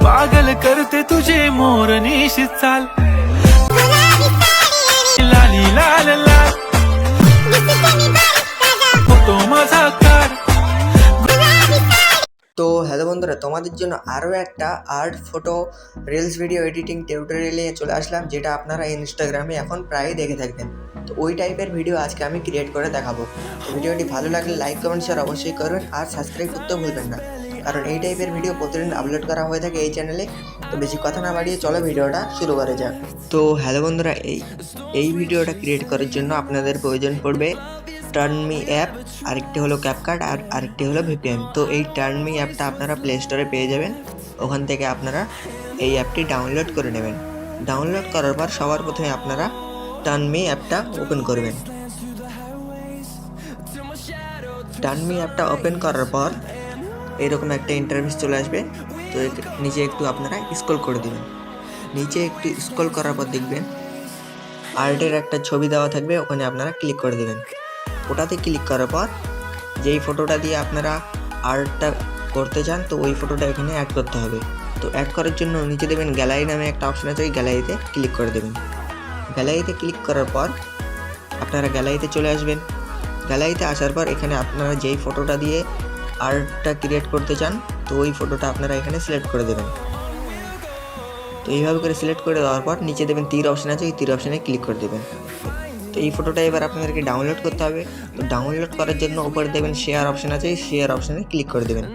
पागल करते तुझे मोरनीशी चाल लाली लाल लाल तो माझा कार। তো হ্যালো বন্ধুরা, তোমাদের জন্য আরও একটা art photo reels video editing tutorial নিয়ে চলে আসলাম, যেটা আপনারা ইনস্টাগ্রামে এখন প্রায়ই দেখে থাকবেন। তো ওই টাইপের ভিডিও আজকে আমি ক্রিয়েট করে দেখাবো। তো ভিডিওটি ভালো লাগলে লাইক কমেন্ট শেয়ার অবশ্যই করবেন, আর সাবস্ক্রাইব করতেও ভুলবেন না, কারণ এই টাইপের ভিডিও প্রতিদিন আপলোড করা হয়ে থাকে এই চ্যানেলে। তো বেশি কথা না বাড়িয়ে চলো ভিডিওটা শুরু করা যাক। তো হ্যালো বন্ধুরা, এই ভিডিওটা ক্রিয়েট করার জন্য আপনাদের প্রয়োজন পড়বে টার্নমি অ্যাপ, আরেকটি হলো ক্যাপকাট, আর আরেকটি হলো ভিপিএন। তো এই টার্নমি অ্যাপটা আপনারা প্লে স্টোরে পেয়ে যাবেন, ওখান থেকে আপনারা এই অ্যাপটি ডাউনলোড করে নেবেন। ডাউনলোড করার পর সবার প্রথমে আপনারা টার্নমি অ্যাপটা ওপেন করবেন। টার্নমি অ্যাপটা ওপেন করার পর এরকম একটা ইন্টারফেস চলে আসবে। তো নিচে একটু আপনারা স্ক্রল করে দেবেন। নিচে একটু স্ক্রল করার পর দেখবেন আর্টের একটা ছবি দেওয়া থাকবে, ওখানে আপনারা ক্লিক করে দেবেন। ওটাতে ক্লিক করার পর যেই ফটোটা দিয়ে আপনারা আর্টটা করতে চান, তো ওই ফটোটা এখানে অ্যাড করতে হবে। তো অ্যাড করার জন্য নিচে দেবেন গ্যালারি নামে একটা অপশন আছে, ওই গ্যালারিতে ক্লিক করে দেবেন। গ্যালারিতে ক্লিক করার পর আপনারা গ্যালারিতে চলে আসবেন। গ্যালারিতে আসার পর এখানে আপনারা যেই ফটোটা দিয়ে আর্টটা ক্রিয়েট করতে চান, তো ওই ফটোটা আপনারা এখানে সিলেক্ট করে দেবেন। তো এইভাবে করে সিলেক্ট করে দেওয়ার পর নিচে দেবেন তীর অপশন আছে, ওই তীর অপশানে ক্লিক করে দেবেন। তো এই ফটোটা এবার আপনাদেরকে ডাউনলোড করতে হবে। তো ডাউনলোড করার জন্য উপরে দেবেন শেয়ার অপশন আছে, এই শেয়ার অপশানে ক্লিক করে দেবেন।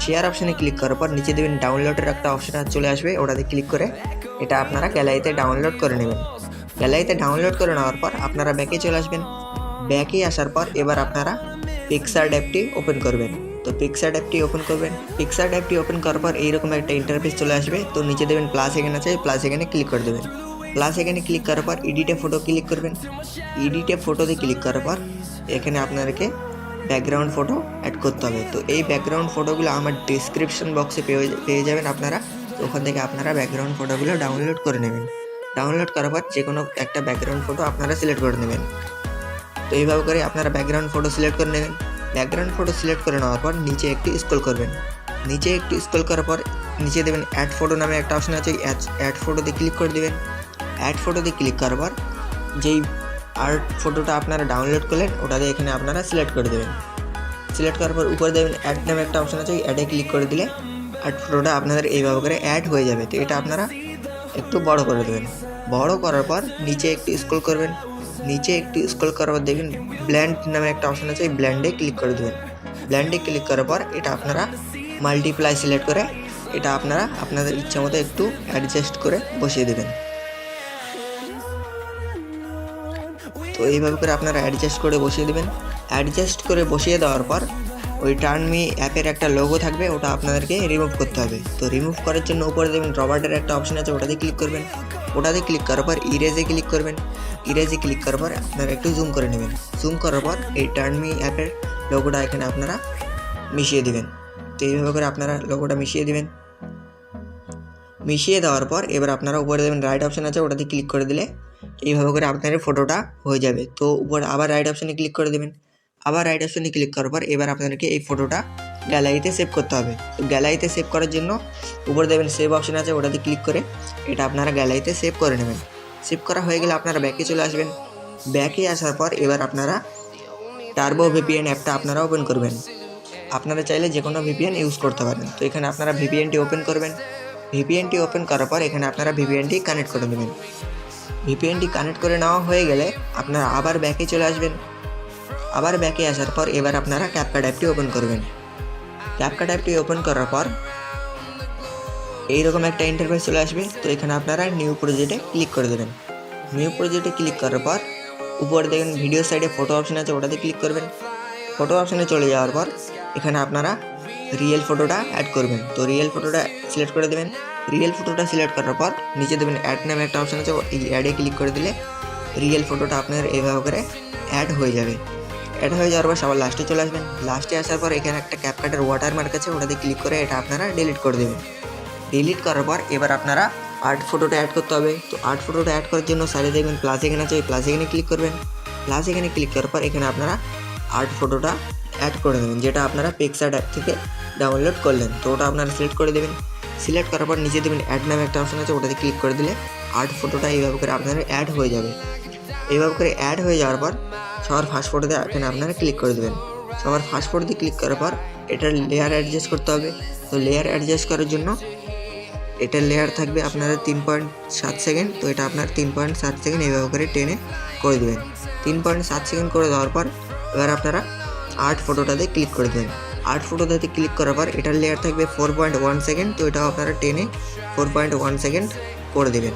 শেয়ার অপশানে ক্লিক করার পর নিচে দেবেন ডাউনলোডের একটা অপশান চলে আসবে, ওটাতে ক্লিক করে এটা আপনারা গ্যালারিতে ডাউনলোড করে নেবেন। গ্যালারিতে ডাউনলোড করে নেওয়ার পর আপনারা ব্যাকে চলে আসবেন। ব্যাকে আসার পর এবার আপনারা পিক্সার্ট অ্যাপটি ওপেন করবেন। তো পিক্সার্ট অ্যাপটি ওপেন করবেন। পিক্সার্ট অ্যাপটি ওপেন করার পর এইরকম একটা ইন্টারফেস চলে আসবে। তো নিচে দেবেন প্লাস এখানে আছে, প্লাস এখানে ক্লিক করে দেবেন। প্লাস এখানে ক্লিক করার পর এডিটে ফটো ক্লিক করবেন। এডিটে ফটোতে ক্লিক করার পর এখানে আপনাদেরকে ব্যাকগ্রাউন্ড ফটো অ্যাড করতে হবে। তো এই ব্যাকগ্রাউন্ড ফটোগুলো আমার ডিসক্রিপশন বক্সে পেয়ে যাবেন আপনারা। তো ওখান থেকে আপনারা ব্যাকগ্রাউন্ড ফটোগুলো ডাউনলোড করে নেবেন। ডাউনলোড করার পর যে কোনো একটা ব্যাকগ্রাউন্ড ফটো আপনারা সিলেক্ট করে নেবেন। তো এইভাবে করে আপনারা ব্যাকগ্রাউন্ড ফটো সিলেক্ট করে নেবেন। ব্যাকগ্রাউন্ড ফটো সিলেক্ট করে নেওয়ার পর নিচে একটু স্ক্রল করবেন। নিচে একটু স্ক্রল করার পর নিচে দেবেন অ্যাড ফটো নামে একটা অপশন আছে, অ্যাড ফটোতে ক্লিক করে দেবেন। অ্যাড ফটোতে ক্লিক করার পর যেই আর্ট ফটোটা আপনারা ডাউনলোড করলেন ওটাতে এখানে আপনারা সিলেক্ট করে দেবেন। সিলেক্ট করার পর উপরে দেবেন অ্যাড নামে একটা অপশন আছে, অ্যাডে ক্লিক করে দিলে আর্ট ফটোটা আপনাদের এইভাবে করে অ্যাড হয়ে যাবে। তো এটা আপনারা একটু বড় করে দেবেন। বড় করার পর নিচে একটু স্ক্রল করবেন। নিচে একটু স্ক্রল করার পর দেখবেন ব্ল্যান্ড নামে একটা অপশন আছে, এই ব্ল্যান্ডে ক্লিক করে দেবেন। ব্ল্যান্ডে ক্লিক করার পর এটা আপনারা মাল্টিপ্লাই সিলেক্ট করে এটা আপনারা আপনাদের ইচ্ছা মতো একটু অ্যাডজাস্ট করে বসিয়ে দেবেন। তো এইভাবে করে আপনারা অ্যাডজাস্ট করে বসিয়ে দেবেন। অ্যাডজাস্ট করে বসিয়ে দেওয়ার পর ওই টার্নমি অ্যাপের একটা লোগো থাকবে, ওটা আপনাদেরকে রিমুভ করতে হবে। তো রিমুভ করার জন্য উপরে দেবেন রবার্টের একটা অপশন আছে, ওটাতে ক্লিক করবেন। ওটাতে ক্লিক করার পর ইরেজে ক্লিক করবেন। ইরেজে ক্লিক করার পর আপনারা একটু জুম করে নেবেন। জুম করার পর এই টার্নমি অ্যাপের লোগোটা এখানে আপনারা মিশিয়ে দেবেন। তো এইভাবে করে আপনারা লোগোটা মিশিয়ে দেবেন। মিশিয়ে দেওয়ার পর এবার আপনারা উপরে দেবেন রাইট অপশন আছে, ওটাতে ক্লিক করে দিলে এইভাবে করে আপনাদের ফটোটা হয়ে যাবে। তো উপরে আবার রাইট অপশানে ক্লিক করে দেবেন। আবার রাইট অপশানে ক্লিক করার পর এবার আপনাদেরকে এই ফটোটা গ্যালারিতে সেভ করতে হবে। তো গ্যালারিতে সেভ করার জন্য উপরে দেবেন সেভ অপশন আছে, ওটাতে ক্লিক করে এটা আপনারা গ্যালারিতে সেভ করে নেবেন। সেভ করা হয়ে গেলে আপনারা ব্যাকে চলে আসবেন। ব্যাকে আসার পর এবার আপনারা টার্বো ভিপিএন অ্যাপটা আপনারা ওপেন করবেন। আপনারা চাইলে যে কোনো ভিপিএন ইউজ করতে পারেন। তো এখানে আপনারা ভিপিএনটি ওপেন করবেন। ভিপিএনটি ওপেন করার পর এখানে আপনারা ভিপিএনটি কানেক্ট করে দেবেন। ভিপিএনটি কানেক্ট করে নেওয়া হয়ে গেলে আপনারা আবার ব্যাকে চলে আসবেন। আবার ব্যাকে আসার পর এবার আপনারা ক্যাপকাট অ্যাপটি ওপেন করবেন। ক্যাপকাট অ্যাপটি ওপেন করার পর এইরকম একটা ইন্টারফেস চলে আসবে। তো এখানে আপনারা নিউ প্রজেক্টে ক্লিক করে দেবেন। নিউ প্রজেক্টে ক্লিক করার পর উপরে দেখেন ভিডিও সাইডে ফটো অপশন আছে, ওটাতে ক্লিক করবেন। ফটো অপশানে চলে যাওয়ার পর এখানে আপনারা রিয়েল ফটোটা অ্যাড করবেন। তো রিয়েল ফটোটা সিলেক্ট করে দেবেন। রিয়েল ফটোটা সিলেক্ট করার পর নিচে দেবেন অ্যাড নামে একটা অপশন আছে, এই অ্যাডে ক্লিক করে দিলে রিয়েল ফটোটা আপনার এইভাবে করে অ্যাড হয়ে যাবে। অ্যাড হয়ে যাওয়ার পর সবার লাস্টে চলে আসবেন। লাস্টে আসার পর এখানে একটা ক্যাপকাটের ওয়াটারমার্ক আছে, ওটাতে ক্লিক করে এটা আপনারা ডিলিট করে দেবেন। ডিলিট করার পর এবার আপনারা আর্ট ফটোটা অ্যাড করতে হবে। তো আর্ট ফটোটা অ্যাড করার জন্য সাইডে দেখবেন প্লাস এখানে আছে, ওই প্লাস এখানে ক্লিক করবেন। প্লাস এখানে ক্লিক করার পর এখানে আপনারা আর্ট ফটোটা অ্যাড করে দেবেন, যেটা আপনারা পিক্সার্ট অ্যাপ থেকে ডাউনলোড করলেন। তো ওটা আপনারা সিলেক্ট করে দেবেন। সিলেক্ট করার পর নিচে দেবেন অ্যাড নামে একটা অপশন আছে, ওটাতে ক্লিক করে দিলে আর্ট ফটোটা এইভাবে করে আপনার অ্যাড হয়ে যাবে। এইভাবে করে অ্যাড হয়ে যাওয়ার পর সবার ফার্স্ট ফটোতে এখানে আপনারা ক্লিক করে দেবেন। সবার ফার্স্ট ফটোতে ক্লিক করার পর এটার লেয়ার অ্যাডজাস্ট করতে হবে। তো লেয়ার অ্যাডজাস্ট করার জন্য এটার লেয়ার থাকবে আপনারা 3.7 সেকেন্ড। তো এটা আপনার 3.7 সেকেন্ড এইভাবে করে টেনে করে দেবেন। 3.7 সেকেন্ড করে দেওয়ার পর এবার আপনারা আর্ট ফটোটাতে ক্লিক করে দেবেন। আর্ট ফটোটাতে ক্লিক করার পর এটার লেয়ার থাকবে 4.1 সেকেন্ড। তো এটাও আপনারা টেনে 4.1 সেকেন্ড করে দেবেন।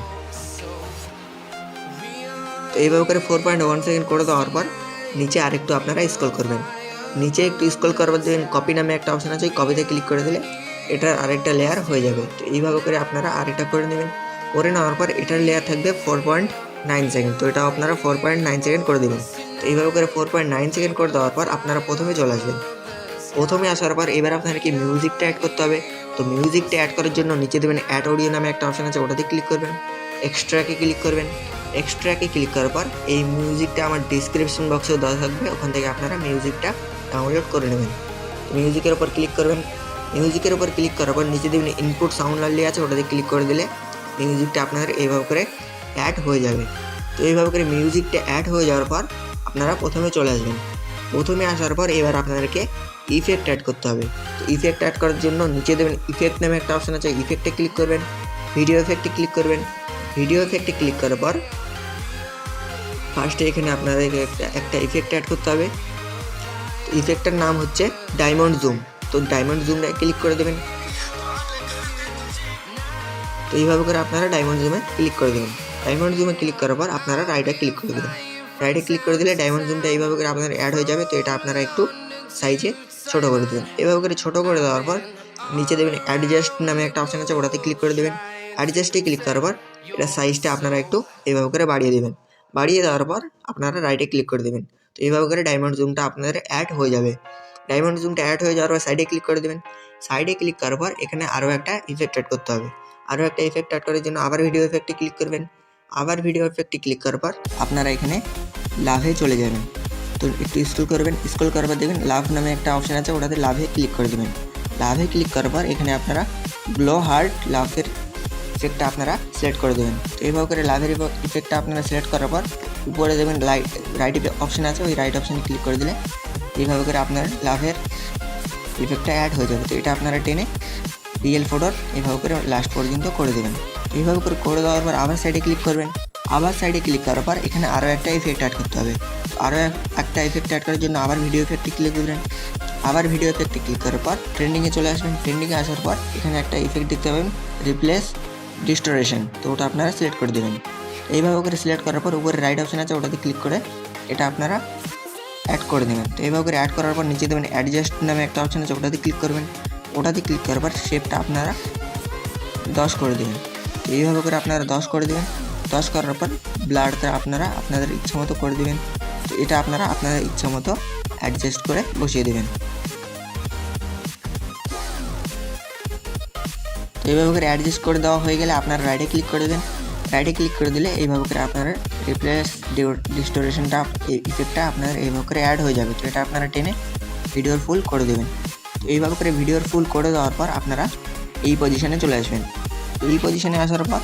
তো এইভাবে করে 4.1 সেকেন্ড করে দেওয়ার পর নিচে আরেকটু আপনারা স্ক্রল করবেন। নিচে একটু স্ক্রল করবার দেবেন, কপি নামে একটা অপশন আছে, ওই কপিতে ক্লিক করে দিলে এটার আরেকটা লেয়ার হয়ে যাবে। তো এইভাবে করে আপনারা আরেকটা করে নেবেন। করে নেওয়ার পর এটার লেয়ার থাকবে 4.9 সেকেন্ড। তো এটা আপনারা 4.9 সেকেন্ড করে দেবেন। তো এইভাবে করে 4.9 সেকেন্ড করে দেওয়ার পর আপনারা প্রথমে চলে আসবেন। প্রথমে আসার পর এবার আপনাদেরকে মিউজিকটা অ্যাড করতে হবে। তো মিউজিকটা অ্যাড করার জন্য নিচে দেবেন অ্যাড অডিও নামে একটা অপশন আছে, ওটাতে ক্লিক করবেন। এক্সট্রাকে ক্লিক করবেন। এক্সট্রাকে ক্লিক করার পর এই মিউজিকটা আমার ডিসক্রিপশন বক্সেও দেওয়া থাকবে, ওখান থেকে আপনারা মিউজিকটা ডাউনলোড করে নেবেন। মিউজিকের ওপর ক্লিক করবেন। মিউজিকের ওপর ক্লিক করার পর নিচে দেবেন ইনপুট সাউন্ড লার্লি আছে, ওটাতে ক্লিক করে দিলে মিউজিকটা আপনাদের এইভাবে করে অ্যাড হয়ে যাবে। তো এইভাবে করে মিউজিকটা অ্যাড হয়ে যাওয়ার পর আপনারা প্রথমে চলে আসবেন। প্রথমে আসার পর এবার আপনাদেরকে ইফেক্ট অ্যাড করতে হবে। তো ইফেক্ট অ্যাড করার জন্য নিচে দেবেন ইফেক্ট নামে একটা অপশন আছে, ইফেক্টে ক্লিক করবেন। ভিডিও এফেক্টে ক্লিক করবেন। ভিডিও এফেক্টে ক্লিক করার পর ফার্স্টে এখানে আপনাদেরকে একটা ইফেক্ট অ্যাড করতে হবে। তো ইফেক্টটার নাম হচ্ছে ডায়মন্ড জুম। তো ডায়মন্ড জুমে ক্লিক করে দেবেন। তো এইভাবে করে আপনারা ডায়মন্ড জুমে ক্লিক করে দেবেন। ডায়মন্ড জুমে ক্লিক করার পর আপনারা রাইটে ক্লিক করে দেবেন। রাইটে ক্লিক করে দিলে ডায়মন্ড জুমটা এইভাবে করে আপনার অ্যাড হয়ে যাবে। তো এটা আপনারা একটু সাইজে ছোটো করে দেবেন। এভাবে করে ছোটো করে দেওয়ার পর নিচে দেবেন অ্যাডজাস্ট নামে একটা অপশান আছে, ওটাতে ক্লিক করে দেবেন। অ্যাডজাস্টে ক্লিক করার পর এটা সাইজটা আপনারা একটু এইভাবে করে বাড়িয়ে দেবেন। বাড়িয়ে দেওয়ার পর আপনারা রাইটে ক্লিক করে দেবেন। তো এইভাবে করে ডায়মন্ড জুমটা আপনাদের অ্যাড হয়ে যাবে। ডায়মন্ড জুমটা অ্যাড হয়ে যাওয়ার পর সাইডে ক্লিক করে দেবেন। সাইডে ক্লিক করার পর এখানে আরও একটা ইফেক্ট অ্যাড করতে হবে। আরও একটা ইফেক্ট অ্যাড করার জন্য আবার ভিডিও এফেক্টে ক্লিক করবেন। আবার ভিডিও এফেক্টে ক্লিক করার পর আপনারা এখানে লাভে চলে যাবেন। তো একটু স্ক্রল করবেন। স্ক্রল করার পর দেখবেন লাভ নামে একটা অপশান আছে, ওটাতে লাভে ক্লিক করে দেবেন। লাভে ক্লিক করার পর এখানে আপনারা গ্লো হার্ট লাভের ইফেক্টটা আপনারা সিলেক্ট করে দেবেন। তো এইভাবে করে লাভের ইফেক্টটা আপনারা সিলেক্ট করার পর উপরে দেবেন রাইট অপশান আছে, ওই রাইট অপশানে ক্লিক করে দিলে এইভাবে করে আপনার লাভের ইফেক্টটা অ্যাড হয়ে যাবে। তো এটা আপনারা টেনে রিয়েল ফটোর এইভাবে করে লাস্ট পর্যন্ত করে দেবেন। এইভাবে করে দেওয়ার পর আবার সাইডে ক্লিক করবেন। আবার সাইডে ক্লিক করার পর এখানে আরও একটা ইফেক্ট অ্যাড করতে হবে। আরও একটা ইফেক্ট অ্যাড করার জন্য আবার ভিডিও এফেক্টে ক্লিক করবেন। আবার ভিডিও এফেক্টে ক্লিক করার পর ট্রেন্ডিংয়ে চলে আসবেন। ট্রেন্ডিংয়ে আসার পর এখানে একটা ইফেক্ট দেখতে পাবেন রিপ্লেস ডিস্টোরেশন। তো ওটা আপনারা সিলেক্ট করে দেবেন। এইভাবে করে সিলেক্ট করার পর উপরে রাইট অপশান আছে, ওটাতে ক্লিক করে এটা আপনারা অ্যাড করে দেবেন। তো এইভাবে করে অ্যাড করার পর নিচে দেবেন অ্যাডজাস্ট নামে একটা অপশান আছে, ওটাতে ক্লিক করবেন। ওটাতে ক্লিক করার পর শেপটা আপনারা 10 করে দেবেন। তো এইভাবে করে আপনারা 10 করে দেবেন। 10 করার পর ব্লারটা আপনারা আপনাদের ইচ্ছা মতো করে দেবেন। তো এটা আপনারা আপনাদের ইচ্ছা মতো অ্যাডজাস্ট করে বসিয়ে দেবেন। তো এইভাবে করে অ্যাডজাস্ট করে দেওয়া হয়ে গেলে আপনারা রাইটে ক্লিক করে দেবেন। রাইটে ক্লিক করে দিলে এইভাবে করে আপনারা রিপ্লেস ডিস্টোরেশনটা ইফেক্টটা আপনার এইভাবে করে অ্যাড হয়ে যাবে। তো এটা আপনারা টেনে ভিডিওর ফুল করে দেবেন। তো এইভাবে করে ভিডিওর ফুল করে দেওয়ার পর আপনারা এই পজিশানে চলে আসবেন। এই পজিশানে আসার পর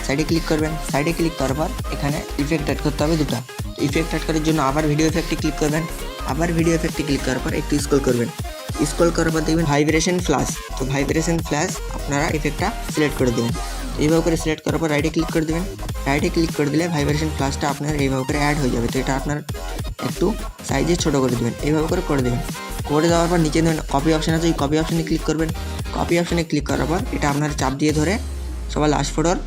সাইডে ক্লিক করবেন। সাইডে ক্লিক করার পর এখানে ইফেক্ট অ্যাড করতে হবে দুটো। ইফেক্ট অ্যাড করার জন্য আবার ভিডিও এফেক্টে ক্লিক করবেন। আবার ভিডিও এফেক্টে ক্লিক করার পর একটু স্ক্রল করবেন। স্ক্রল করার পর দেখবেন ভাইব্রেশন ফ্ল্যাশ। তো ভাইব্রেশন ফ্ল্যাশ আপনারা ইফেক্টটা সিলেক্ট করে দেবেন। এইভাবে করে সিলেক্ট করার পর রাইটে ক্লিক করে দেবেন। রাইটে ক্লিক করে দিলে ভাইব্রেশন ফ্ল্যাশটা আপনার এইভাবে করে অ্যাড হয়ে যাবে। তো এটা আপনার একটু সাইজে ছোটো করে দেবেন। এইভাবে করে দেবেন। করে দেওয়ার পর নিচে ধরুন কপি অপশান আছে, ওই কপি অপশানে ক্লিক করবেন। কপি অপশানে ক্লিক করার পর এটা আপনার চাপ দিয়ে ধরে সবার লাস্ট ফটোর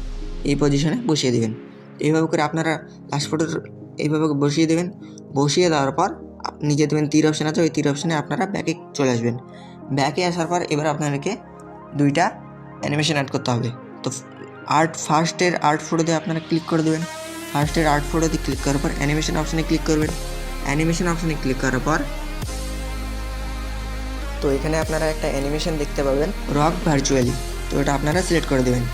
এই পজিশনে বসিয়ে দেবেন। এইভাবে করে আপনারা লাস্ট ফটোর এইভাবে বসিয়ে দেবেন। বসিয়ে দেওয়ার পর নিচে দেবেন তীর অপশান আছে, ওই তীর অপশানে আপনারা ব্যাকে চলে আসবেন। ব্যাকে আসার পর এবার আপনাদেরকে দুইটা অ্যানিমেশন অ্যাড করতে হবে। তো ফার্স্টের আর্ট ফটোতে আপনারা ক্লিক করে দেবেন। ফার্স্টের আর্ট ফটোতে ক্লিক করার পর অ্যানিমেশন অপশানে ক্লিক করবেন। অ্যানিমেশন অপশানে ক্লিক করার পর তো এখানে আপনারা একটা অ্যানিমেশন দেখতে পাবেন রক ভার্চুয়ালি। তো এটা আপনারা সিলেক্ট করে দেবেন।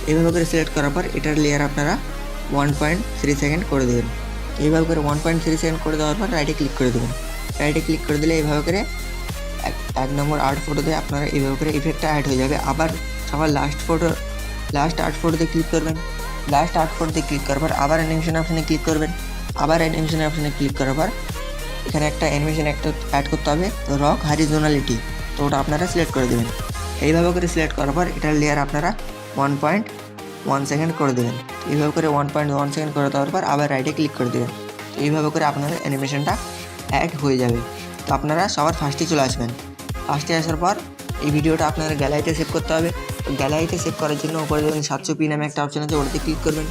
এইভাবে করে সিলেক্ট করার পর এটার লেয়ার আপনারা 1.3 সেকেন্ড করে দেবেন। এইভাবে করে 1.3 সেকেন্ড করে দেওয়ার পর রাইটে ক্লিক করে দেবেন। গ্যালারিতে ক্লিক করে দিলে এইভাবে করে এক নম্বর আর্ট ফটোতে আপনারা এইভাবে করে ইফেক্টটা অ্যাড হয়ে যাবে। আবার সবার লাস্ট আর্ট ফটোতে ক্লিক করবেন। লাস্ট আর্ট ফটোতে ক্লিক করার পর আবার অ্যানিমেশন অপশানে ক্লিক করবেন। আবার অ্যানিমেশন অপশানে ক্লিক করার পর এখানে একটা অ্যানিমেশন একটা অ্যাড করতে হবে, তো রক হরিজোনালিটি, তো ওটা আপনারা সিলেক্ট করে দেবেন। এইভাবে করে সিলেক্ট করার পর এটার লেয়ার আপনারা 1.1 সেকেন্ড করে দেবেন। তো এইভাবে করে 1.1 সেকেন্ড করে দেওয়ার পর আবার রাইটে ক্লিক করে দেবেন। তো এইভাবে করে আপনার অ্যানিমেশনটা অ্যাড হয়ে যাবে। তো আপনারা সবার ফার্স্টে চলে আসবেন। ফার্স্টে আসার পর এই ভিডিওটা আপনারা গ্যালারিতে সেভ করতে হবে। তো গ্যালারিতে সেভ করার জন্য উপরে দেখবেন 700p নামে একটা অপশন আছে, ওটাতে ক্লিক করবেন।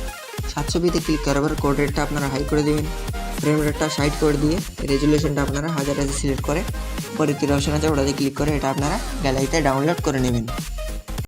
700pতে ক্লিক করার পর কোড রেটটা আপনারা হাই করে দেবেন, ফ্রেম রেটটা সাইড করে দিয়ে রেজুলেশনটা আপনারা 1000 সিলেক্ট করে পরে 3 অপশন আছে, ওটাতে ক্লিক করে এটা আপনারা গ্যালারিতে ডাউনলোড করে নেবেন।